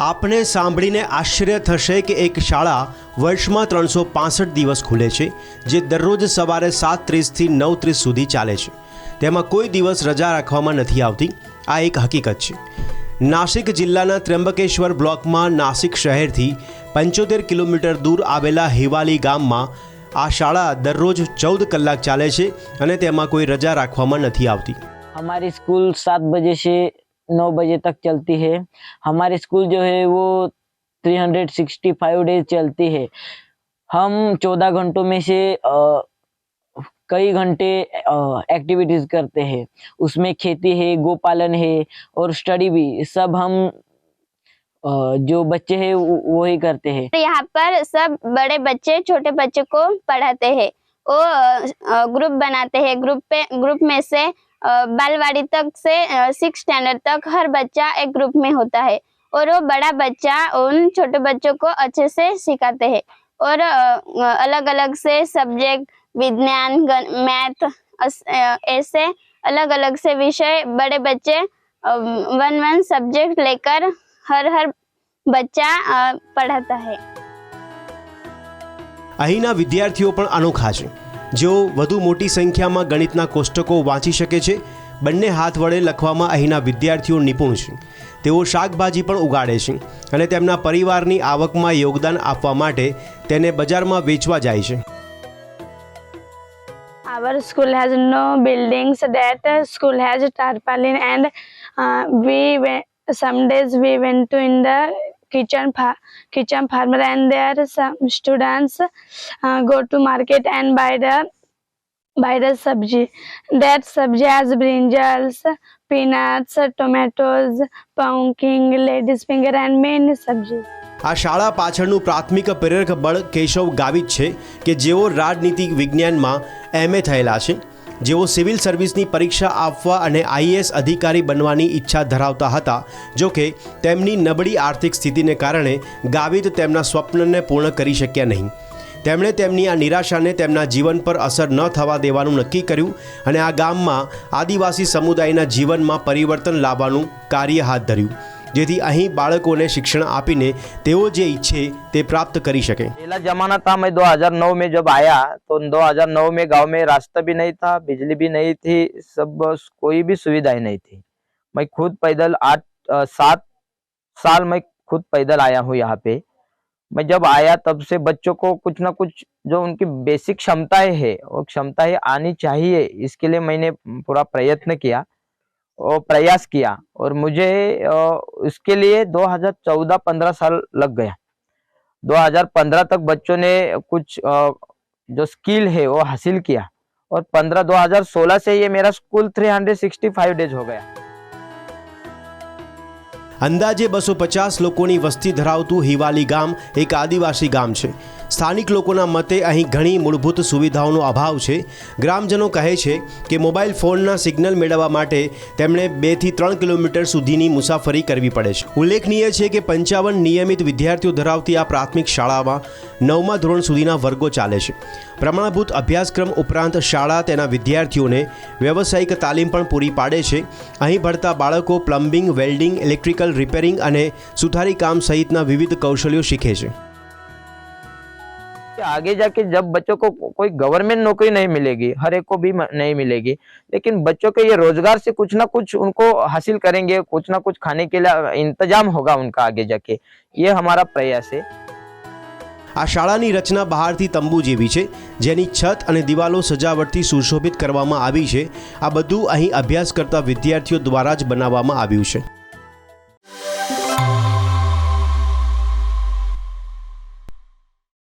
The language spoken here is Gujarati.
आपने सांभळीने आश्चर्य थशे कि एक शाळा वर्षमां 365 दिवस खुले छे, जे दररोज सवारे 7:30 થી 9:30 સુધી ચાલે છે। તેમાં કોઈ દિવસ રજા રાખવામાં નથી આવતી। આ એક હકીકત છે। નાસિક જિલ્લાના ત્ર્યંબકેશ્વર બ્લોકમાં નાસિક શહેરથી 75 કિલોમીટર દૂર આવેલા હિવાલી ગામમાં આ શાળા દરરોજ 14 કલાક ચાલે છે અને તેમાં કોઈ રજા રાખવામાં નથી આવતી। हमारी स्कूल 7 बजे से 9 बजे तक चलती है। हमारी स्कूल जो है वो 365 डेज चलती है। हम 14 घंटों में से कई घंटे एक्टिविटीज करते हैं। उसमें खेती है, गोपालन है और स्टडी भी, सब हम जो बच्चे हैं वो ही करते हैं। यहाँ पर सब बड़े बच्चे छोटे बच्चे को पढ़ाते हैं। वो ग्रुप बनाते हैं। ग्रुप में से बालवाड़ी तक से 6 स्टैंडर्ड तक हर बच्चा एक ग्रुप में होता है और वो बड़ा बच्चा उन छोटे बच्चों को अच्छे से सिखाते हैं। और अलग अलग से सब्जेक्ट, विज्ञान, मैथ, ऐसे अलग अलग से विषय बड़े बच्चे 1 सब्जेक्ट लेकर हर बच्चा पढ़ाता है। અહીંના વિદ્યાર્થીઓ પણ અનોખા છે, જેઓ વધુ મોટી સંખ્યામાં ગણિતના કોષ્ટકો વાંચી શકે છે। બંને હાથ વડે લખવામાં અહીંના વિદ્યાર્થીઓ નિપુણ છે। તેઓ શાકભાજી પણ ઉગાડે છે અને તેમના પરિવારની આવકમાં યોગદાન આપવા માટે તેને બજારમાં વેચવા જાય છે। Our school has no buildings. That school has tarpaulin, and some days we went to in the kitchen farmer, and there some students go to market and buy the sabji. That sabji has brinjals, peanuts, tomatoes, pumpkin, lady's finger, and many sabji. આ શાળા પાછળનું પ્રાથમિક પ્રેરક બળ કેશવ ગાવિત છે કે જેઓ રાજનીતિક વિજ્ઞાનમાં MA થયેલા છે। જેઓ સિવિલ સર્વિસની પરીક્ષા આપવા અને IAS અધિકારી બનવાની ઈચ્છા ધરાવતા હતા। જો કે તેમની નબળી આર્થિક સ્થિતિને કારણે ગાવિત તેમના સ્વપ્નને પૂર્ણ કરી શક્યા નહીં। તેમણે તેમની આ નિરાશાને તેમના જીવન પર અસર ન થવા દેવાનું નક્કી કર્યું અને આ ગામમાં આદિવાસી સમુદાયના જીવનમાં પરિવર્તન લાવવાનું કાર્ય હાથ ધર્યું, જેથી અહીં બાળકોને शिक्षण આપીને તેઓ જે ઈચ્છે તે प्राप्त કરી શકે। पहला जमाना था, मैं 2009 में जब आया तो 2009 में गांव में रास्ता भी नहीं था, बिजली भी नहीं थी, सब कोई भी सुविधाएं नहीं थी। मैं खुद पैदल 7 साल मैं खुद पैदल आया हूँ यहाँ पे। मैं जब आया तब से बच्चों को कुछ ना कुछ जो उनकी बेसिक क्षमताएं है वो क्षमताएं आनी चाहिए, इसके लिए मैंने पूरा प्रयत्न किया और प्रयास किया। और मुझे इसके लिए 2014-15 साल लग गया। 2015 तक बच्चों ने कुछ जो स्किल है वो हासिल किया और 2016 से ये मेरा स्कूल 365 डेज हो गया। અંદાજે 250 લોકોની વસ્તી ધરાવતું હિવાલી ગામ એક આદિવાસી ગામ છે। સ્થાનિક લોકોના મતે અહીં ઘણી મૂળભૂત સુવિધાઓનો અભાવ છે। ગ્રામજનો કહે છે કે મોબાઈલ ફોનના સિગ્નલ મેળવવા માટે તેમણે 2 થી 3 કિલોમીટર સુધીની મુસાફરી કરવી પડે છે। ઉલ્લેખનીય છે કે 55 નિયમિત વિદ્યાર્થીઓ ધરાવતી આ પ્રાથમિક શાળામાં 9મા ધોરણ સુધીના વર્ગો ચાલે છે। પ્રમાણભૂત અભ્યાસક્રમ ઉપરાંત શાળા તેના વિદ્યાર્થીઓને વ્યવસાયિક તાલીમ પણ પૂરી પાડે છે। અહીં ભણતા બાળકો પ્લમ્બિંગ, વેલ્ડિંગ, ઇલેક્ટ્રિકલ રિપેરિંગ અને સુથારી કામ સહિતના વિવિધ કૌશલ્યો શીખે છે। आगे जाके जब बच्चों को कोई गवर्नमेंट नौकरी नहीं मिलेगी, हर एक को भी नहीं मिलेगी, लेकिन बच्चों के ये रोजगार से कुछ ना कुछ उनको हासिल करेंगे, कुछ ना कुछ खाने के लिए इंतजाम होगा उनका आगे जाके, ये हमारा प्रयास है। આ શાળાની રચના બહારથી તંબુ જેવી છે, જેની છત અને દિવાલો સજાવટથી સુશોભિત કરવામાં આવી છે। આ બધું અહીં અભ્યાસ કરતા વિદ્યાર્થીઓ દ્વારા જ બનાવવામાં આવ્યું છે।